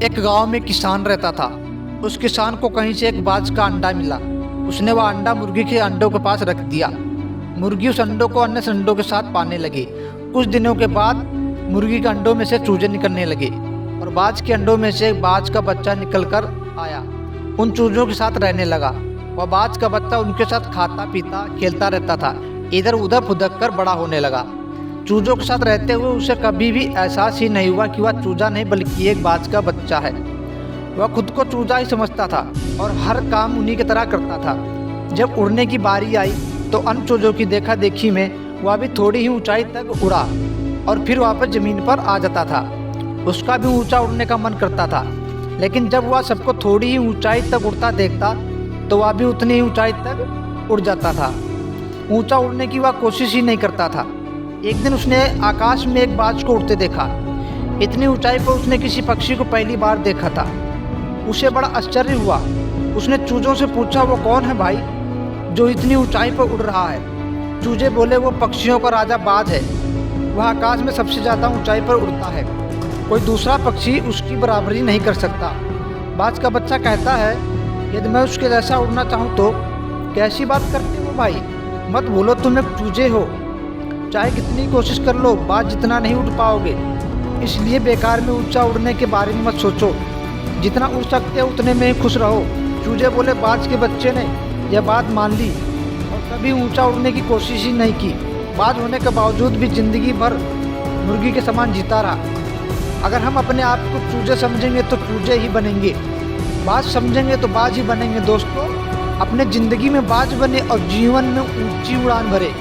एक गांव में किसान रहता था। उस किसान को कहीं से एक बाज का अंडा मिला। उसने वह अंडा मुर्गी के अंडों के पास रख दिया। मुर्गी उस अंडों को अन्य अंडों के साथ पाने लगी। कुछ दिनों के बाद मुर्गी के अंडों में से चूजे निकलने लगे और बाज के अंडों में से एक बाज का बच्चा निकल कर आया। उन चूजों के साथ रहने लगा। वह बाज का बच्चा उनके साथ खाता पीता खेलता रहता था। इधर उधर फुदक कर बड़ा होने लगा। चूजों के साथ रहते हुए उसे कभी भी एहसास ही नहीं हुआ कि वह चूजा नहीं बल्कि एक बाज का बच्चा है। वह खुद को चूजा ही समझता था और हर काम उन्हीं की तरह करता था। जब उड़ने की बारी आई तो अन्य चूजों की देखा देखी में वह भी थोड़ी ही ऊंचाई तक उड़ा और फिर वापस जमीन पर आ जाता था। उसका भी ऊंचा उड़ने का मन करता था, लेकिन जब वह सबको थोड़ी ही ऊंचाई तक उड़ता देखता तो वह भी उतनी ही ऊंचाई तक उड़ जाता था। ऊंचा उड़ने की वह कोशिश ही नहीं करता था। एक दिन उसने आकाश में एक बाज को उड़ते देखा। इतनी ऊंचाई पर उसने किसी पक्षी को पहली बार देखा था। उसे बड़ा आश्चर्य हुआ। उसने चूजों से पूछा, वो कौन है भाई जो इतनी ऊंचाई पर उड़ रहा है? चूजे बोले, वो पक्षियों का राजा बाज है। वह आकाश में सबसे ज़्यादा ऊंचाई पर उड़ता है। कोई दूसरा पक्षी उसकी बराबरी नहीं कर सकता। बाज का बच्चा कहता है, यदि मैं उसके जैसा उड़ना चाहूँ तो? कैसी बात करते हो भाई, मत भूलो तुम एक चूजे हो। चाहे कितनी कोशिश कर लो, बाज जितना नहीं उड़ पाओगे। इसलिए बेकार में ऊंचा उड़ने के बारे में मत सोचो। जितना उड़ सकते हो उतने में ही खुश रहो। चूजे बोले, बाज के बच्चे ने यह बात मान ली और कभी ऊंचा उड़ने की कोशिश ही नहीं की। बाज होने के बावजूद भी जिंदगी भर मुर्गी के समान जीता रहा। अगर हम अपने आप को चूजे समझेंगे तो चूजे ही बनेंगे, बाज समझेंगे तो बाज ही बनेंगे। दोस्तों, अपने ज़िंदगी में बाज बने और जीवन में ऊंची उड़ान भरे।